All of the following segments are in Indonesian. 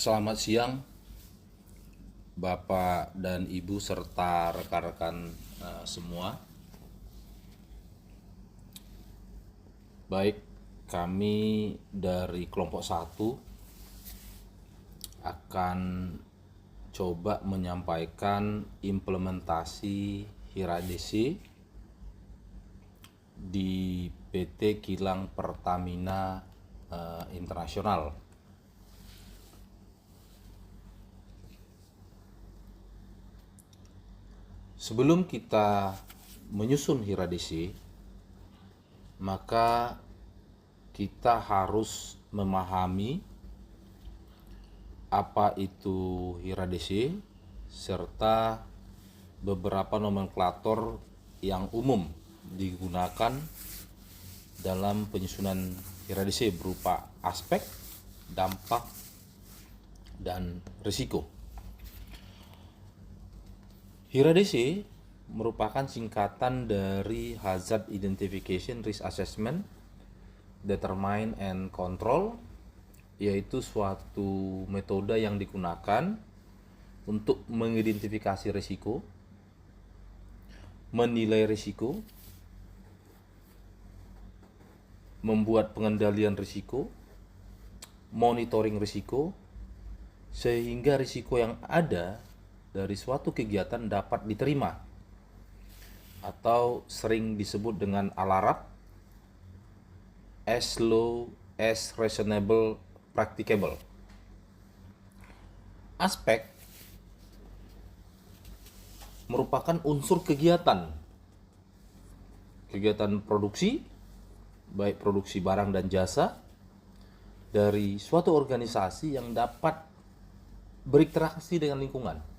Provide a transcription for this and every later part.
Selamat siang Bapak dan Ibu serta rekan-rekan semua. Baik, kami dari kelompok 1 akan coba menyampaikan implementasi Hiradesi di PT Kilang Pertamina Internasional. Sebelum kita menyusun Hiradesi, maka kita harus memahami apa itu Hiradesi serta beberapa nomenklatur yang umum digunakan dalam penyusunan Hiradesi berupa aspek, dampak, dan risiko. Hiradesi merupakan singkatan dari Hazard Identification Risk Assessment, Determine and Control, yaitu suatu metode yang digunakan untuk mengidentifikasi risiko, menilai risiko, membuat pengendalian risiko, monitoring risiko, sehingga risiko yang ada dari suatu kegiatan dapat diterima atau sering disebut dengan ALARAP, as low as reasonable practicable. Aspek merupakan unsur kegiatan produksi, baik produksi barang dan jasa dari suatu organisasi yang dapat berinteraksi dengan lingkungan,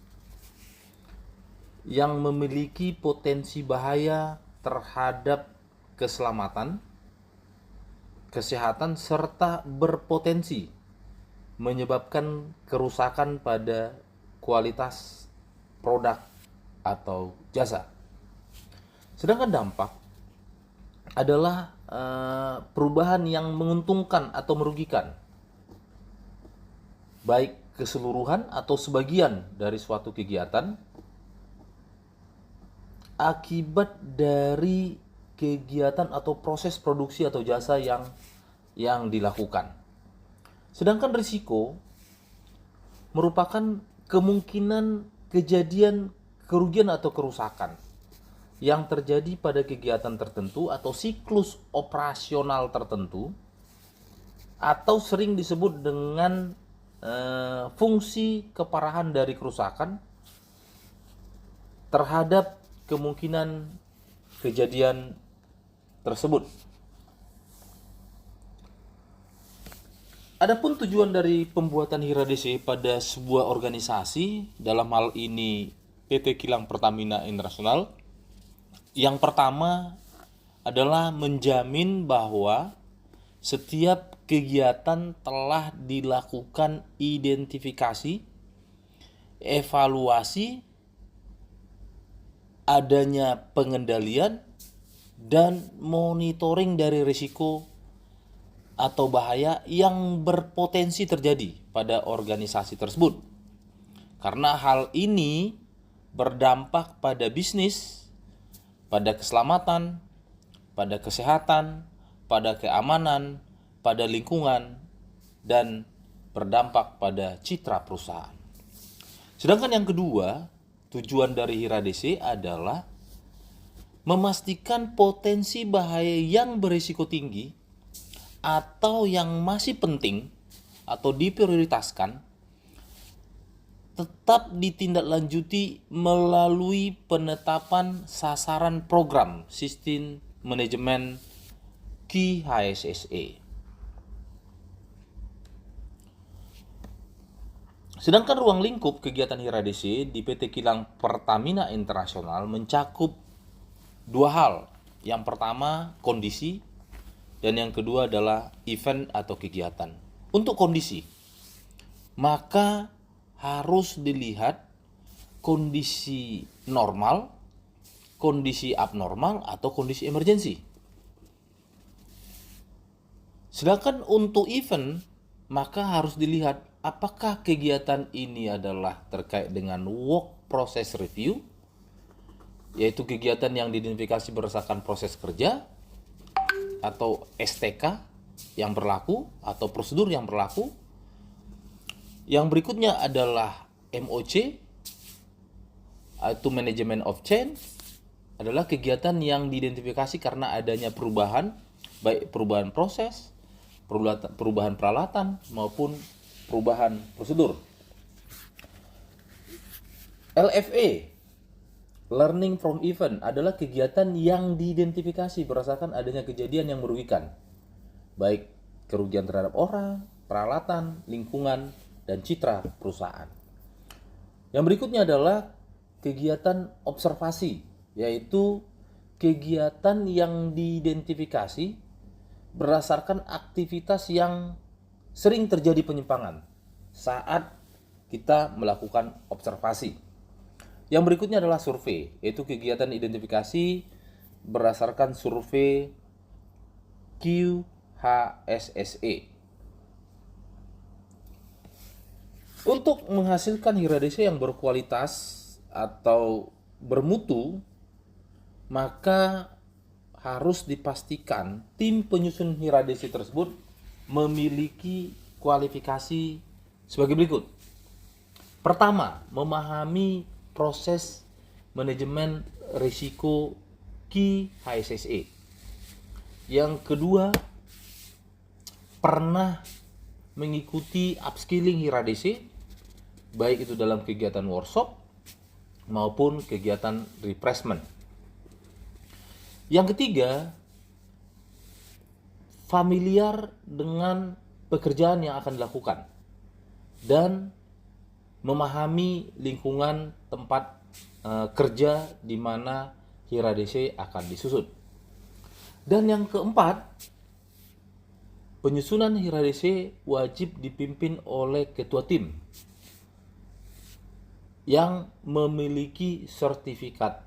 yang memiliki potensi bahaya terhadap keselamatan, kesehatan, serta berpotensi menyebabkan kerusakan pada kualitas produk atau jasa. Sedangkan dampak adalah perubahan yang menguntungkan atau merugikan, baik keseluruhan atau sebagian dari suatu kegiatan akibat dari kegiatan atau proses produksi atau jasa yang dilakukan. Sedangkan risiko merupakan kemungkinan kejadian kerugian atau kerusakan yang terjadi pada kegiatan tertentu atau siklus operasional tertentu, atau sering disebut dengan fungsi keparahan dari kerusakan terhadap kemungkinan kejadian tersebut. Adapun tujuan dari pembuatan Hiradesi pada sebuah organisasi, dalam hal ini PT Kilang Pertamina Internasional, yang pertama adalah menjamin bahwa setiap kegiatan telah dilakukan identifikasi, evaluasi, adanya pengendalian, dan monitoring dari risiko atau bahaya yang berpotensi terjadi pada organisasi tersebut. Karena hal ini berdampak pada bisnis, pada keselamatan, pada kesehatan, pada keamanan, pada lingkungan, dan berdampak pada citra perusahaan. Sedangkan yang kedua, tujuan dari Hiradesi adalah memastikan potensi bahaya yang berisiko tinggi atau yang masih penting atau diprioritaskan tetap ditindaklanjuti melalui penetapan sasaran program sistem manajemen KIHSSE. Sedangkan ruang lingkup kegiatan Hiradesi di PT Kilang Pertamina Internasional mencakup dua hal. Yang pertama, kondisi, dan yang kedua adalah event atau kegiatan. Untuk kondisi, maka harus dilihat kondisi normal, kondisi abnormal, atau kondisi emergensi. Sedangkan untuk event, maka harus dilihat apakah kegiatan ini adalah terkait dengan work process review, yaitu kegiatan yang diidentifikasi berdasarkan proses kerja, atau STK yang berlaku, atau prosedur yang berlaku. Yang berikutnya adalah MOC, atau Management of Change, adalah kegiatan yang diidentifikasi karena adanya perubahan, baik perubahan proses, perubahan peralatan, maupun perubahan prosedur. LFA, Learning from Event, adalah kegiatan yang diidentifikasi berdasarkan adanya kejadian yang merugikan, baik kerugian terhadap orang, peralatan, lingkungan, dan citra perusahaan. Yang berikutnya adalah kegiatan observasi, yaitu kegiatan yang diidentifikasi berdasarkan aktivitas yang sering terjadi penyimpangan saat kita melakukan observasi. Yang berikutnya adalah survei, yaitu kegiatan identifikasi berdasarkan survei QHSSE. Untuk menghasilkan HIRA-DC yang berkualitas atau bermutu, maka harus dipastikan tim penyusun HIRA-DC tersebut memiliki kualifikasi sebagai berikut. Pertama, memahami proses manajemen risiko QHSSE. Yang kedua, pernah mengikuti upskilling HIRA-DC, baik itu dalam kegiatan workshop maupun kegiatan refreshment. Yang ketiga, familiar dengan pekerjaan yang akan dilakukan dan memahami lingkungan tempat kerja di mana HIRA-DC akan disusun. Dan yang keempat, penyusunan HIRA-DC wajib dipimpin oleh ketua tim yang memiliki sertifikat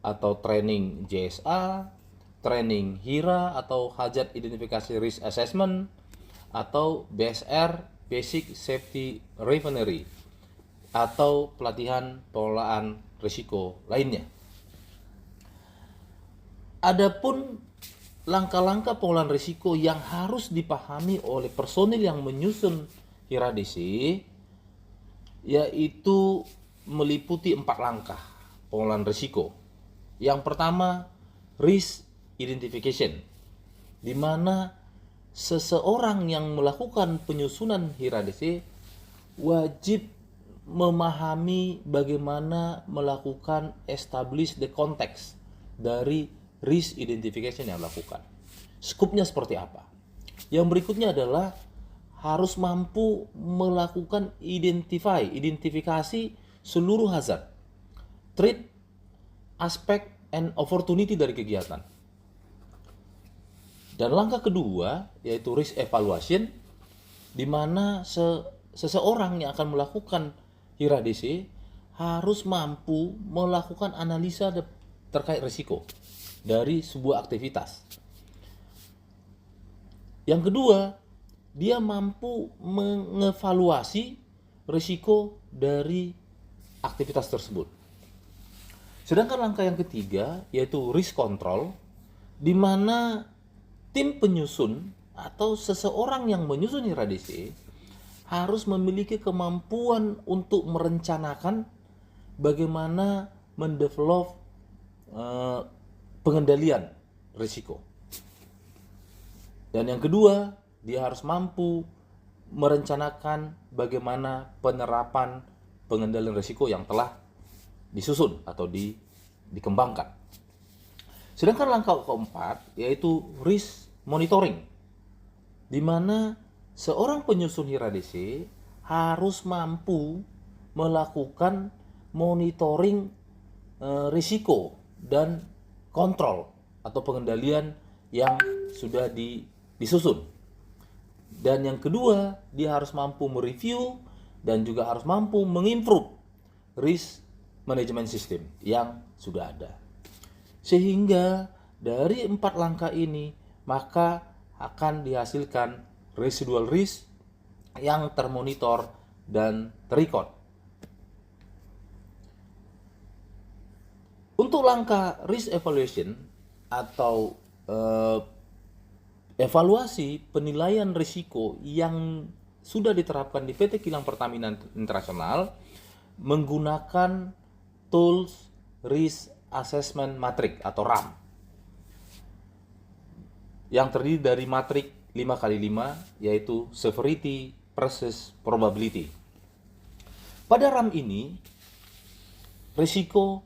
atau training JSA, training HIRA atau Hazard Identification Risk Assessment, atau BSR, Basic Safety Refinery, atau pelatihan pengelolaan risiko lainnya. Adapun langkah-langkah pengelolaan risiko yang harus dipahami oleh personil yang menyusun HIRA-DC, yaitu meliputi 4 langkah pengelolaan risiko. Yang pertama, risk identification, di mana seseorang yang melakukan penyusunan HIRA-DC wajib memahami bagaimana melakukan establish the context dari risk identification yang dilakukan. Skupnya seperti apa? Yang berikutnya adalah harus mampu melakukan identifikasi seluruh hazard, threat, aspek, and opportunity dari kegiatan. Dan langkah kedua yaitu risk evaluation, di mana seseorang yang akan melakukan HIRA-DC harus mampu melakukan analisa terkait risiko dari sebuah aktivitas. Yang kedua, dia mampu mengevaluasi risiko dari aktivitas tersebut. Sedangkan langkah yang ketiga yaitu risk control, di mana tim penyusun atau seseorang yang menyusun HIRA-DC harus memiliki kemampuan untuk merencanakan bagaimana mendevelop pengendalian risiko. Dan yang kedua, dia harus mampu merencanakan bagaimana penerapan pengendalian risiko yang telah disusun atau dikembangkan. Sedangkan langkah keempat yaitu risk monitoring, di mana seorang penyusun HIRA-DC harus mampu melakukan monitoring risiko dan kontrol atau pengendalian yang sudah disusun. Dan yang kedua, dia harus mampu mereview dan juga harus mampu mengimprove risk management system yang sudah ada. Sehingga dari 4 langkah ini maka akan dihasilkan residual risk yang termonitor dan terrecord. Untuk langkah risk evaluation atau evaluasi penilaian risiko yang sudah diterapkan di PT Kilang Pertamina Internasional menggunakan Tools Risk Assessment Matrix atau RAM yang terdiri dari matrik 5x5 yaitu Severity versus Probability. Pada RAM ini risiko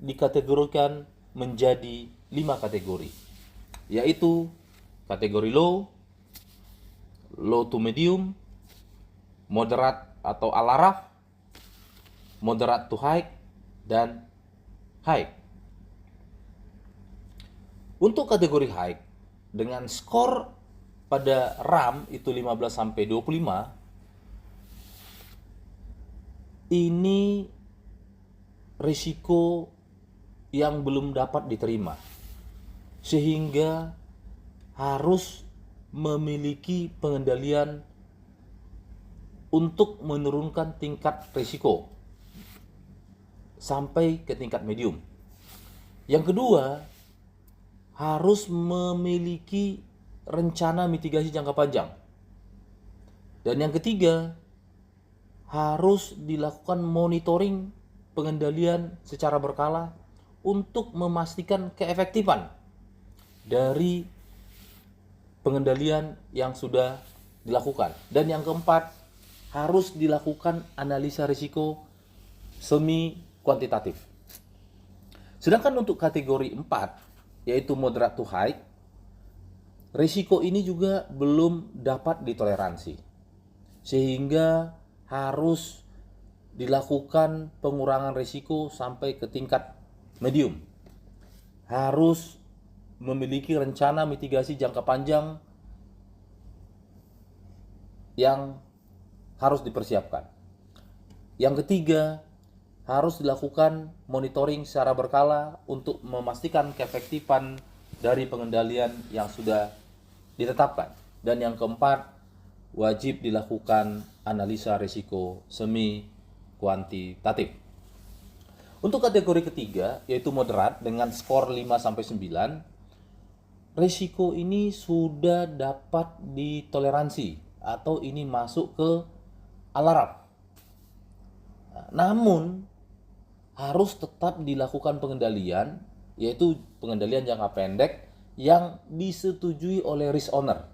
dikategorikan menjadi 5 kategori, yaitu kategori low, low to medium, moderate atau alaraf, moderate to high, dan high. Untuk kategori high, dengan skor pada RAM itu 15-25, ini risiko yang belum dapat diterima, sehingga harus memiliki pengendalian untuk menurunkan tingkat risiko sampai ke tingkat medium. Yang kedua, harus memiliki rencana mitigasi jangka panjang. Dan yang ketiga, harus dilakukan monitoring pengendalian secara berkala untuk memastikan keefektifan dari pengendalian yang sudah dilakukan. Dan yang keempat, harus dilakukan analisa risiko semi kuantitatif. Sedangkan untuk kategori 4, yaitu moderate to high, risiko ini juga belum dapat ditoleransi, sehingga harus dilakukan pengurangan risiko sampai ke tingkat medium. Harus memiliki rencana mitigasi jangka panjang yang harus dipersiapkan. Yang ketiga, harus dilakukan monitoring secara berkala untuk memastikan keefektifan dari pengendalian yang sudah ditetapkan. Dan yang keempat, wajib dilakukan analisa risiko semi kuantitatif. Untuk kategori ketiga, yaitu moderat dengan skor 5-9, risiko ini sudah dapat ditoleransi atau ini masuk ke alarm. Namun harus tetap dilakukan pengendalian, yaitu pengendalian jangka pendek yang disetujui oleh risk owner.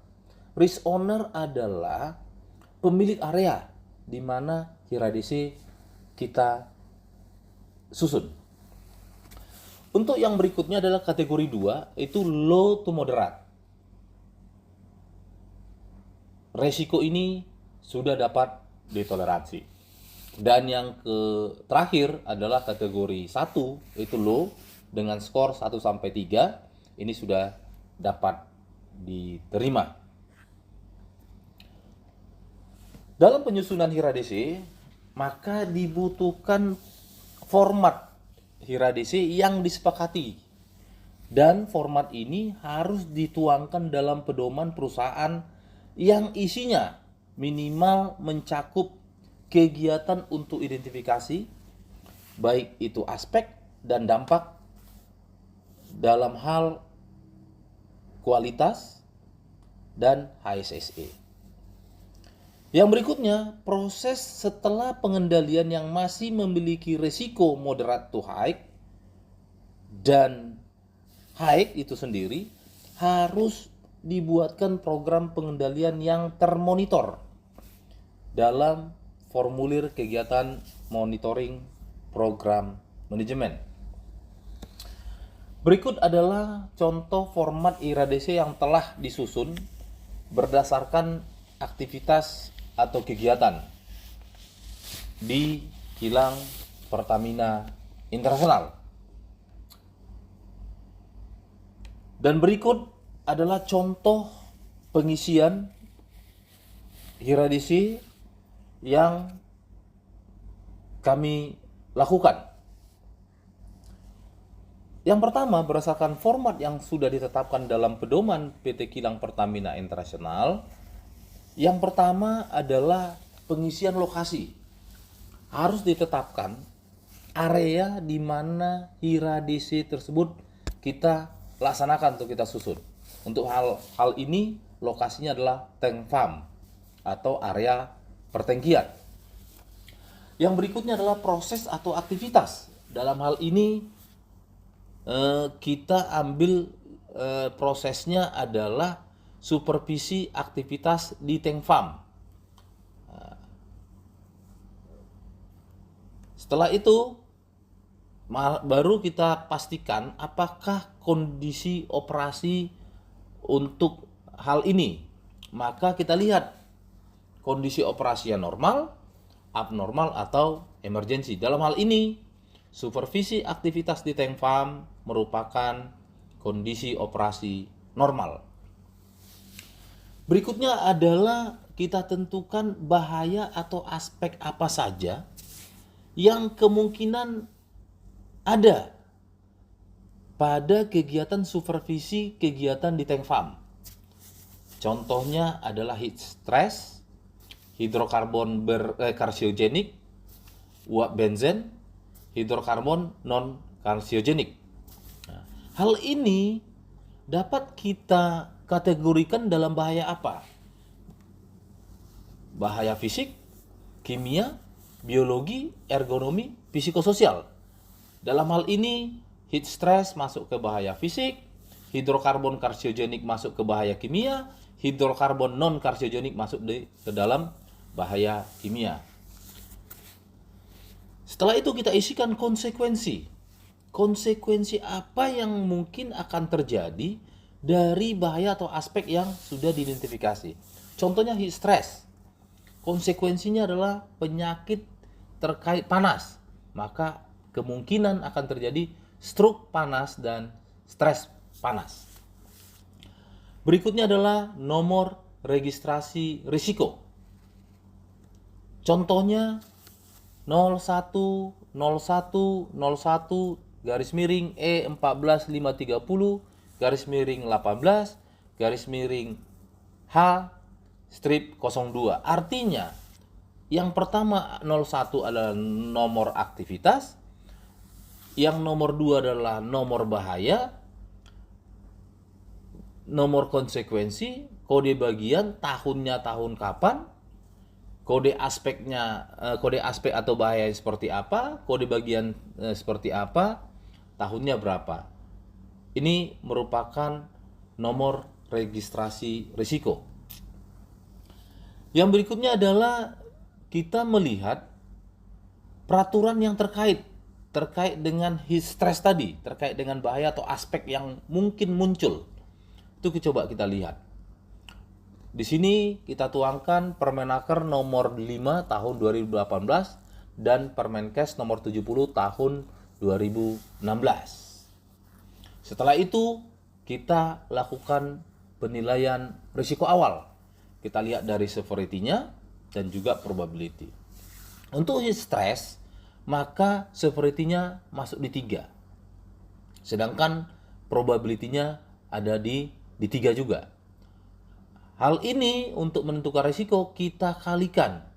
Risk owner adalah pemilik area di mana HIRA-DC kita susun. Untuk yang berikutnya adalah kategori 2, itu low to moderate. Resiko ini sudah dapat ditoleransi. Dan yang terakhir adalah kategori 1, yaitu low dengan skor 1-3. Ini sudah dapat diterima. Dalam penyusunan HIRA-DC, maka dibutuhkan format HIRA-DC yang disepakati. Dan format ini harus dituangkan dalam pedoman perusahaan yang isinya minimal mencakup kegiatan untuk identifikasi, baik itu aspek dan dampak dalam hal kualitas dan HSSE. Yang berikutnya, proses setelah pengendalian yang masih memiliki risiko moderate to high dan high itu sendiri harus dibuatkan program pengendalian yang termonitor dalam formulir kegiatan monitoring program manajemen. Berikut adalah contoh format HIRA-DC yang telah disusun berdasarkan aktivitas atau kegiatan di Kilang Pertamina Internasional. Dan berikut adalah contoh pengisian HIRA-DC yang kami lakukan. Yang pertama, berdasarkan format yang sudah ditetapkan dalam pedoman PT Kilang Pertamina Internasional, Yang pertama adalah pengisian lokasi. Harus ditetapkan area di mana iradisi tersebut kita laksanakan atau kita susun. Untuk hal ini lokasinya adalah tank farm atau area pertengkian. Yang berikutnya adalah proses atau aktivitas. Dalam hal ini kita ambil prosesnya adalah supervisi aktivitas di tank farm. Setelah itu baru kita pastikan apakah kondisi operasi untuk hal ini. Maka kita lihat kondisi operasi yang normal, abnormal, atau emergensi. Dalam hal ini, supervisi aktivitas di tank farm merupakan kondisi operasi normal. Berikutnya adalah kita tentukan bahaya atau aspek apa saja yang kemungkinan ada pada kegiatan supervisi kegiatan di tank farm. Contohnya adalah heat stress, hidrokarbon karsiogenik, uap benzen, hidrokarbon non-karsiogenik. Nah, hal ini dapat kita kategorikan dalam bahaya apa? Bahaya fisik, kimia, biologi, ergonomi, psikososial. Dalam hal ini, heat stress masuk ke bahaya fisik, hidrokarbon karsiogenik masuk ke bahaya kimia, hidrokarbon non-karsiogenik masuk ke dalam bahaya kimia. Setelah itu kita isikan konsekuensi. Konsekuensi apa yang mungkin akan terjadi dari bahaya atau aspek yang sudah diidentifikasi. Contohnya heat stress. Konsekuensinya adalah penyakit terkait panas. Maka kemungkinan akan terjadi stroke panas dan stres panas. Berikutnya adalah nomor registrasi risiko. Contohnya 010101 E14530 /18 H-02. Artinya yang pertama 01 adalah nomor aktivitas, yang nomor 2 adalah nomor bahaya, nomor konsekuensi, kode bagian, tahunnya tahun kapan, kode aspeknya, kode aspek atau bahaya seperti apa, kode bagian seperti apa, tahunnya berapa. Ini merupakan nomor registrasi risiko. Yang berikutnya adalah kita melihat peraturan yang terkait dengan heat stress tadi, terkait dengan bahaya atau aspek yang mungkin muncul. Itu coba kita lihat. Di sini kita tuangkan Permenaker nomor 5 tahun 2018 dan Permenkes nomor 70 tahun 2016. Setelah itu kita lakukan penilaian risiko awal. Kita lihat dari severity-nya dan juga probability. Untuk heat stress, maka severity-nya masuk di 3. Sedangkan probability-nya ada di 3 juga. Hal ini untuk menentukan risiko kita kalikan,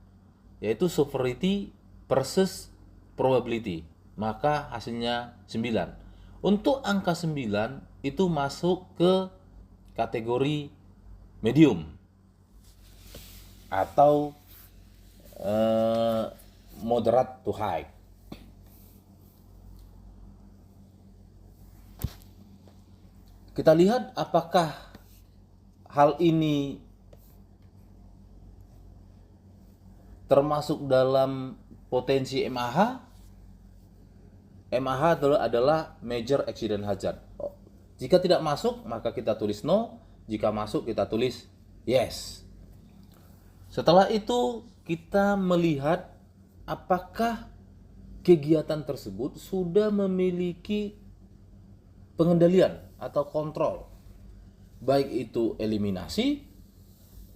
yaitu severity versus probability. Maka hasilnya 9. Untuk angka 9 itu masuk ke kategori medium atau moderate to high. Kita lihat apakah hal ini termasuk dalam potensi MAH. MAH adalah Major Accident Hazard. Jika tidak masuk, maka kita tulis no. Jika masuk, kita tulis yes. Setelah itu, kita melihat apakah kegiatan tersebut sudah memiliki pengendalian atau kontrol. Baik itu eliminasi,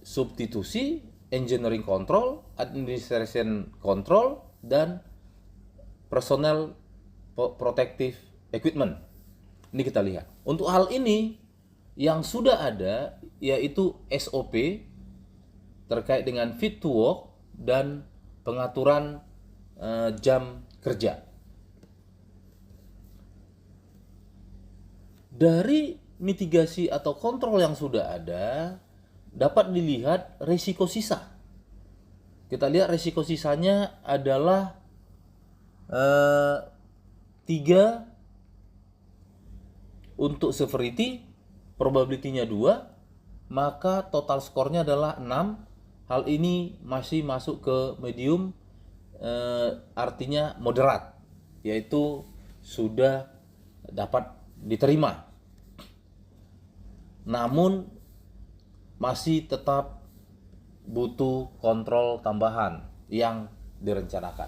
substitusi, engineering control, administration control, dan personal protective equipment. Ini kita lihat. Untuk hal ini yang sudah ada yaitu SOP terkait dengan fit to work dan pengaturan jam kerja. Dari mitigasi atau kontrol yang sudah ada, dapat dilihat risiko sisa. Kita lihat risiko sisanya adalah 3 untuk severity, probability-nya 2, maka total skornya adalah 6. Hal ini masih masuk ke medium, artinya moderat, yaitu sudah dapat diterima. Namun masih tetap butuh kontrol tambahan yang direncanakan.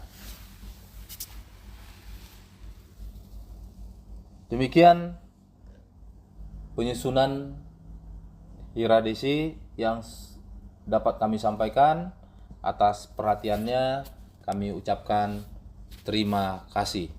Demikian penyusunan iradisi yang dapat kami sampaikan. Atas perhatiannya kami ucapkan terima kasih.